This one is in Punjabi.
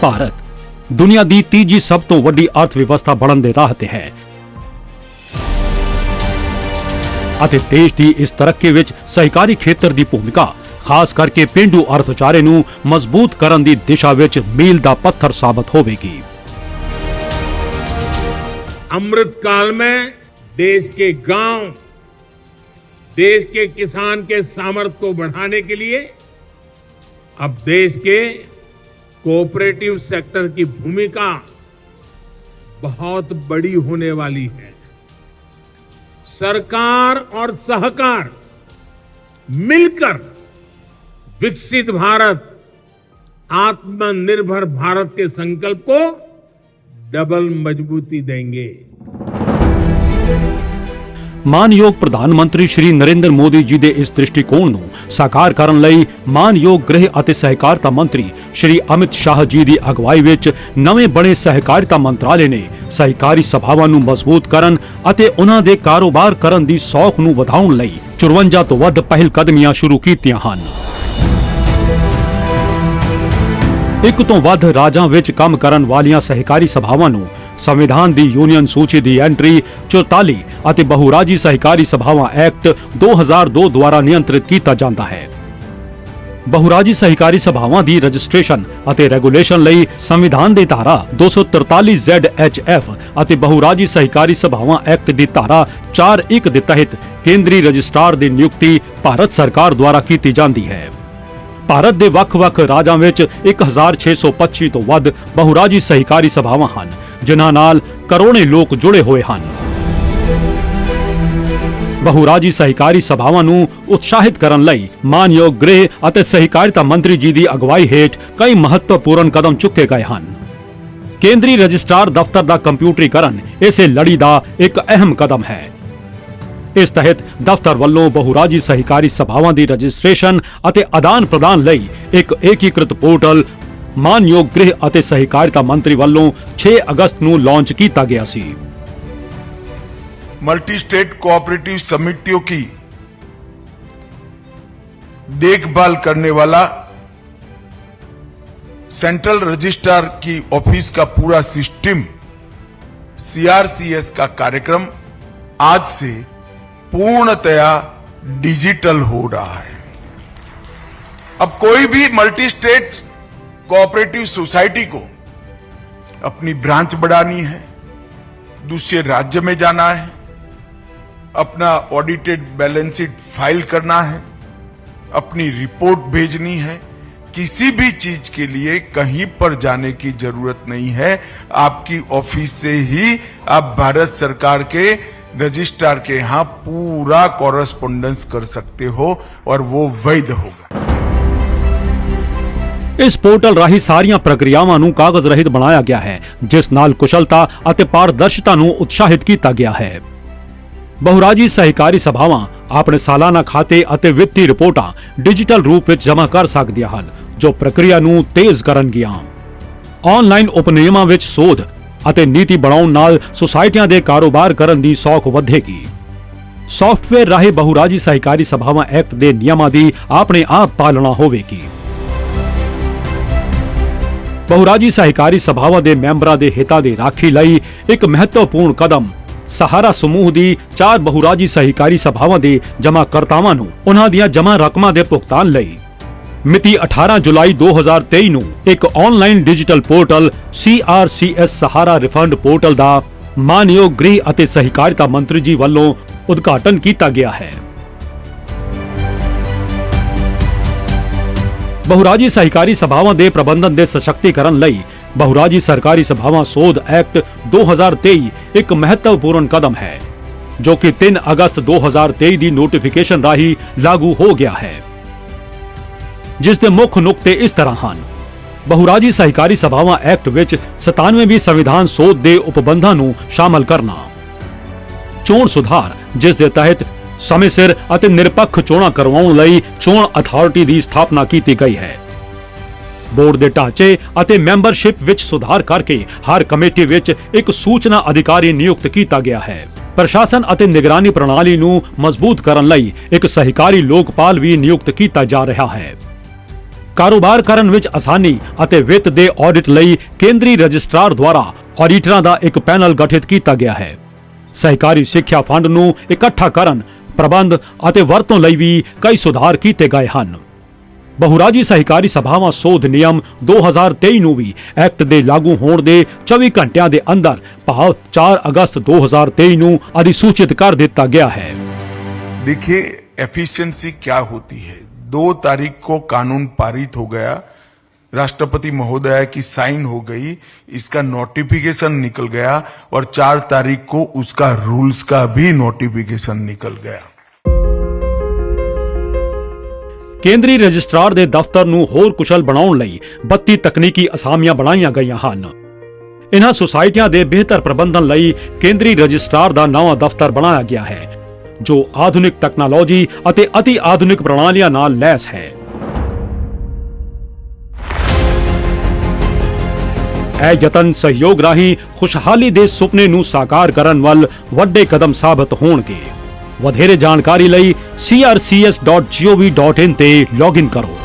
ਭਾਰਤ ਦੁਨੀਆ ਦੀ ਤੀਜੀ ਸਭ ਤੋਂ ਵੱਡੀ ਅਰਥ ਵਿਵਸਥਾ ਬਣਨ ਦੇ ਰਾਹ ਤੇ ਹੈ ਅਤੇ ਦੇਸ਼ ਦੀ ਇਸ ਤਰੱਕੀ ਵਿੱਚ ਸਹਿਕਾਰੀ ਖੇਤਰ ਦੀ ਭੂਮਿਕਾ ਖਾਸ ਕਰਕੇ ਪੇਂਡੂ ਅਰਥਚਾਰੇ ਨੂੰ ਮਜ਼ਬੂਤ ਕਰਨ ਦੀ ਦਿਸ਼ਾ ਵਿੱਚ ਮੀਲ ਦਾ ਪੱਥਰ ਸਾਬਤ ਹੋਵੇਗੀ। अमृतकाल में देश के गांव, देश के किसान के सामर्थ्य को बढ़ाने के लिए अब देश के कोऑपरेटिव सेक्टर की भूमिका बहुत बड़ी होने वाली है। सरकार और सहकार मिलकर विकसित भारत, आत्मनिर्भर भारत के संकल्प को डबल मजबूती देंगे। ਮਾਨਯੋਗ ਪ੍ਰਧਾਨ ਮੰਤਰੀ ਸ਼੍ਰੀ ਨਰਿੰਦਰ ਮੋਦੀ ਜੀ ਦੇ ਇਸ ਦ੍ਰਿਸ਼ਟੀਕੋਣ ਨੂੰ ਸਾਕਾਰ ਕਰਨ ਲਈ ਮਾਨਯੋਗ ਗ੍ਰਹਿ ਅਤੇ ਸਹਿਕਾਰਤਾ ਮੰਤਰੀ ਸ਼੍ਰੀ ਅਮਿਤ ਸ਼ਾਹ ਜੀ ਦੀ ਅਗਵਾਈ ਵਿੱਚ ਨਵੇਂ ਬਣੇ ਸਹਿਕਾਰਤਾ ਮੰਤਰਾਲੇ ਨੇ ਸਹਿਕਾਰੀ ਸਭਾਵਾਂ ਨੂੰ ਮਜ਼ਬੂਤ ਕਰਨ ਅਤੇ ਉਹਨਾਂ ਦੇ ਕਾਰੋਬਾਰ ਕਰਨ ਦੀ ਸੌਖ ਨੂੰ ਵਧਾਉਣ ਲਈ 54 ਤੋਂ ਵੱਧ ਪਹਿਲ ਕਦਮੀਆਂ ਸ਼ੁਰੂ ਕੀਤੀਆਂ ਹਨ। ਇੱਕ ਤੋਂ ਵੱਧ ਰਾਜਾਂ ਵਿੱਚ ਕੰਮ ਕਰਨ ਵਾਲੀਆਂ ਸਹਿਕਾਰੀ ਸਭਾਵਾਂ ਨੂੰ ਸੰਵਿਧਾਨ ਦੀ ਯੂਨੀਅਨ ਸੂਚੀ ਦੀ ਐਂਟਰੀ 44 ਅਤੇ ਬਹੁਰਾਜੀ ਸਹਿਕਾਰੀ ਸਭਾਵਾਂ ਐਕਟ 2002 ਦੁਆਰਾ ਨਿਯੰਤਰਿਤ ਕੀਤਾ ਜਾਂਦਾ ਹੈ। ਬਹੁਰਾਜੀ ਸਹਿਕਾਰੀ ਸਭਾਵਾਂ ਦੀ ਰਜਿਸਟ੍ਰੇਸ਼ਨ ਅਤੇ ਰੈਗੂਲੇਸ਼ਨ ਲਈ ਸੰਵਿਧਾਨ ਦੀ ਧਾਰਾ 243 ZHF ਅਤੇ ਬਹੁਰਾਜੀ ਸਹਿਕਾਰੀ ਸਭਾਵਾਂ ਐਕਟ ਦੀ ਧਾਰਾ 41 ਦੇ ਤਹਿਤ ਕੇਂਦਰੀ ਰਜਿਸਟਰਾਰ ਦੀ ਨਿਯੁਕਤੀ ਭਾਰਤ ਸਰਕਾਰ ਦੁਆਰਾ ਕੀਤੀ ਜਾਂਦੀ ਹੈ। ਭਾਰਤ ਦੇ ਵੱਖ-ਵੱਖ ਰਾਜਾਂ ਵਿੱਚ 1625 ਤੋਂ ਵੱਧ ਬਹੁਰਾਜੀ ਸਹਿਕਾਰੀ ਸਭਾਵਾਂ ਹਨ ਜਿਨ੍ਹਾਂ ਨਾਲ ਕਰੋੜੇ ਲੋਕ ਜੁੜੇ ਹੋਏ ਹਨ। ਬਹੁਰਾਜੀ ਸਹਿਕਾਰੀ ਸਭਾਵਾਂ ਨੂੰ ਉਤਸ਼ਾਹਿਤ ਕਰਨ ਲਈ ਮਾਨਯੋਗ ਗ੍ਰਹਿ ਅਤੇ ਸਹਿਕਾਰਤਾ ਮੰਤਰੀ ਜੀ ਦੀ ਅਗਵਾਈ ਹੇਠ ਕਈ ਮਹੱਤਵਪੂਰਨ ਕਦਮ ਚੁੱਕੇ ਗਏ ਹਨ। ਕੇਂਦਰੀ ਰਜਿਸਟਰਾਰ ਦਫ਼ਤਰ ਦਾ ਕੰਪਿਊਟਰੀਕਰਨ ਇਸੇ ਲੜੀ ਦਾ ਇੱਕ ਅਹਿਮ ਕਦਮ ਹੈ। ਇਸ ਤਹਿਤ ਦਫ਼ਤਰ ਵੱਲੋਂ ਬਹੁਰਾਜੀ ਸਹਿਕਾਰੀ ਸਭਾਵਾਂ ਦੀ ਰਜਿਸਟ੍ਰੇਸ਼ਨ ਅਤੇ ਆਦਾਨ ਪ੍ਰਦਾਨ ਲਈ ਇੱਕ ਏਕੀਕ੍ਰਿਤ ਪੋਰਟਲ ਮਾਨਯੋਗ ਗ੍ਰਹਿ ਅਤੇ ਸਹਿਕਾਰਤਾ ਮੰਤਰੀ ਵੱਲੋਂ 6 ਅਗਸਤ ਨੂੰ ਲਾਂਚ ਕੀਤਾ ਗਿਆ ਸੀ। मल्टी स्टेट कोऑपरेटिव समितियों की देखभाल करने वाला सेंट्रल रजिस्ट्रार की ऑफिस का पूरा सिस्टम CRCS का कार्यक्रम आज से पूर्णतया डिजिटल हो रहा है। अब कोई भी मल्टी स्टेट कोऑपरेटिव सोसाइटी को अपनी ब्रांच बढ़ानी है, दूसरे राज्य में जाना है, अपना ऑडिटेड बैलेंस शीट फाइल करना है, अपनी रिपोर्ट भेजनी है, किसी भी चीज के लिए कहीं पर जाने की जरूरत नहीं है। आपकी ऑफिस से ही आप भारत सरकार के रजिस्ट्रार के यहां पूरा कॉरेस्पॉन्डेंस कर सकते हो और वो वैध होगा। ਇਸ ਪੋਰਟਲ ਰਾਹੀਂ ਸਾਰੀਆਂ ਪ੍ਰਕਿਰਿਆਵਾਂ ਨੂੰ ਕਾਗਜ਼ ਰਹਿਤ ਬਣਾਇਆ ਗਿਆ ਹੈ ਜਿਸ ਨਾਲ ਕੁਸ਼ਲਤਾ ਅਤੇ ਪਾਰਦਰਸ਼ਤਾ ਨੂੰ ਉਤਸ਼ਾਹਿਤ ਕੀਤਾ ਗਿਆ ਹੈ। ਬਹੁਰਾਜੀ ਸਹਿਕਾਰੀ ਸਭਾਵਾਂ ਆਪਣੇ ਸਾਲਾਨਾ ਖਾਤੇ ਅਤੇ ਵਿੱਤੀ ਰਿਪੋਰਟਾਂ ਡਿਜੀਟਲ ਰੂਪ ਵਿੱਚ ਜਮ੍ਹਾਂ ਕਰ ਸਕਦੀਆਂ ਹਨ ਜੋ ਪ੍ਰਕਿਰਿਆ ਨੂੰ ਤੇਜ਼ ਕਰਨਗੀਆਂ। ਆਨਲਾਈਨ ਉਪਨਿਯਮਾਂ ਵਿੱਚ ਸੋਧ ਅਤੇ ਨੀਤੀ ਬਣਾਉਣ ਨਾਲ ਸੁਸਾਇਟੀਆਂ ਦੇ ਕਾਰੋਬਾਰ ਕਰਨ ਦੀ ਸੌਖ ਵਧੇਗੀ। ਸੌਫਟਵੇਅਰ ਰਾਹੀਂ ਬਹੁਰਾਜੀ ਸਹਿਕਾਰੀ ਸਭਾਵਾਂ ਐਕਟ ਦੇ ਨਿਯਮਾਂ ਦੀ ਆਪਣੇ ਆਪ ਪਾਲਣਾ ਹੋਵੇਗੀ। ਬਹੁਰਾਜੀ ਸਹਿਕਾਰੀ ਸਭਾਵਾਂ ਦੇ ਮੈਂਬਰਾਂ ਦੇ ਹਿੱਤਾਂ ਦੀ ਰਾਖੀ ਲਈ ਇੱਕ ਮਹੱਤਵਪੂਰਨ ਕਦਮ ਸਹਾਰਾ ਸਮੂਹ ਦੀ 4 ਬਹੁਰਾਜੀ ਸਹਿਕਾਰੀ ਸਭਾਵਾਂ ਦੇ ਜਮ੍ਹਾਂਕਰਤਾਵਾਂ ਨੂੰ ਉਹਨਾਂ ਦੀਆਂ ਜਮ੍ਹਾਂ ਰਕਮਾਂ ਦੇ ਭੁਗਤਾਨ ਲਈ ਮਿਤੀ 18 ਜੁਲਾਈ 2023 ਨੂੰ ਇੱਕ ਆਨਲਾਈਨ ਡਿਜੀਟਲ ਪੋਰਟਲ CRCS ਸਹਾਰਾ ਰਿਫੰਡ ਪੋਰਟਲ ਦਾ ਮਾਨਯੋਗ ਗ੍ਰਹਿ ਅਤੇ ਸਹਿਕਾਰਤਾ ਮੰਤਰੀ ਜੀ ਵੱਲੋਂ ਉਦਘਾਟਨ ਕੀਤਾ ਗਿਆ ਹੈ। ਬਹੁਰਾਜੀ ਸਹਿਕਾਰੀ ਸਭਾਵਾਂ ਦੇ ਪ੍ਰਬੰਧਨ ਦੇ ਸਸ਼ਕਤੀਕਰਨ ਲਈ ਬਹੁਰਾਜੀ ਸਰਕਾਰੀ ਸਭਾਵਾਂ ਸੋਧ ਐਕਟ 2023 ਇੱਕ ਮਹੱਤਵਪੂਰਨ ਕਦਮ ਹੈ ਜੋ ਕਿ 3 ਅਗਸਤ 2023 ਦੀ ਨੋਟੀਫਿਕੇਸ਼ਨ ਰਾਹੀਂ ਲਾਗੂ ਹੋ ਗਿਆ ਹੈ ਜਿਸ ਦੇ ਮੁੱਖ ਨੁਕਤੇ ਇਸ ਤਰ੍ਹਾਂ ਹਨ। ਬਹੁਰਾਜੀ ਸਹਿਕਾਰੀ ਸਭਾਵਾਂ ਐਕਟ ਵਿੱਚ 97ਵੀਂ ਸੰਵਿਧਾਨ ਸੋਧ ਦੇ ਉਪਬੰਧਾਂ ਨੂੰ ਸ਼ਾਮਲ ਕਰਨਾ, ਚੋਣ ਸੁਧਾਰ ਜਿਸ ਦੇ ਤਹਿਤ ਸਮੇਂ ਸਿਰ ਅਤੇ ਨਿਰਪੱਖ ਚੋਣਾਂ ਕਰਵਾਉਣ ਲਈ ਚੋਣ ਅਥਾਰਟੀ ਦੀ ਸਥਾਪਨਾ ਕੀਤੀ ਗਈ ਹੈ। ਬੋਰਡ ਦੇ ਢਾਂਚੇ ਅਤੇ ਮੈਂਬਰਸ਼ਿਪ ਵਿੱਚ ਸੁਧਾਰ ਕਰਕੇ ਹਰ ਕਮੇਟੀ ਵਿੱਚ ਇੱਕ ਸੂਚਨਾ ਅਧਿਕਾਰੀ ਨਿਯੁਕਤ ਕੀਤਾ ਗਿਆ ਹੈ। ਪ੍ਰਸ਼ਾਸਨ ਅਤੇ ਨਿਗਰਾਨੀ ਪ੍ਰਣਾਲੀ ਨੂੰ ਮਜ਼ਬੂਤ ਕਰਨ ਲਈ ਇੱਕ ਸਹਿਕਾਰੀ ਲੋਕਪਾਲ ਵੀ ਨਿਯੁਕਤ ਕੀਤਾ ਜਾ ਰਿਹਾ ਹੈ। ਕਾਰੋਬਾਰ ਕਰਨ ਵਿੱਚ ਆਸਾਨੀ ਅਤੇ ਵਿੱਤ ਦੇ ਆਡਿਟ ਲਈ ਕੇਂਦਰੀ ਰਜਿਸਟਰਾਰ ਦੁਆਰਾ ਆਡੀਟਰਾਂ ਦਾ ਇੱਕ ਪੈਨਲ ਗਠਿਤ ਕੀਤਾ ਗਿਆ ਹੈ। ਸਹਿਕਾਰੀ ਸਿੱਖਿਆ ਫੰਡ ਨੂੰ ਇਕੱਠਾ ਕਰਨ, ਪ੍ਰਬੰਧ ਅਤੇ ਵਰਤੋਂ ਲਈ ਵੀ ਕਈ ਸੁਧਾਰ ਕੀਤੇ ਗਏ ਹਨ। ਬਹੁਰਾਜੀ ਸਹਿਕਾਰੀ ਸਭਾਵਾਂ ਸੋਧ ਨਿਯਮ 2023 ਨੂੰ ਵੀ ਐਕਟ ਦੇ ਲਾਗੂ ਹੋਣ ਦੇ 24 ਘੰਟਿਆਂ ਦੇ ਅੰਦਰ ਭਾਵ 4 ਅਗਸਤ 2023 ਨੂੰ ਅਧਿਸੂਚਿਤ ਕਰ ਦਿੱਤਾ ਗਿਆ ਹੈ। देखिए एफिशिएंसी क्या होती है। 2 तारीख को कानून पारित हो गया, राष्ट्रपति महोदय की साइन हो गई, इसका नोटिफिकेशन निकल गया और 4 तारीख को उसका रूल्स का भी नोटिफिकेशन निकल गया। ਕੇਂਦਰੀ ਰਜਿਸਟਰਾਰ ਦੇ ਦਫ਼ਤਰ ਨੂੰ ਹੋਰ ਕੁਸ਼ਲ ਬਣਾਉਣ ਲਈ 32 ਤਕਨੀਕੀ ਅਸਾਮੀਆਂ ਬਣਾਈਆਂ ਗਈਆਂ ਹਨ। ਇਨ੍ਹਾਂ ਸੁਸਾਇਟੀਆਂ ਦੇ ਬਿਹਤਰ ਪ੍ਰਬੰਧਨ ਲਈ ਕੇਂਦਰੀ ਰਜਿਸਟਰਾਰ ਦਾ ਨਵਾਂ ਦਫ਼ਤਰ ਬਣਾਇਆ ਗਿਆ ਹੈ, ਜੋ ਆਧੁਨਿਕ ਤਕਨਾਲੋਜੀ ਅਤੇ ਅਤੀ ਆਧੁਨਿਕ ਪ੍ਰਣਾਲੀਆਂ ਨਾਲ ਲੈਸ ਹੈ। ਇਹ ਯਤਨ ਸਹਿਯੋਗ ਰਾਹੀਂ ਖੁਸ਼ਹਾਲੀ ਦੇ ਸੁਪਨੇ ਨੂੰ ਸਾਕਾਰ ਕਰਨ ਵੱਲ ਵੱਡੇ ਕਦਮ ਸਾਬਤ ਹੋਣਗੇ। ਵਧੇਰੇ ਜਾਣਕਾਰੀ ਲਈ crcs.gov.in ਤੇ ਲੌਗਇਨ ਕਰੋ।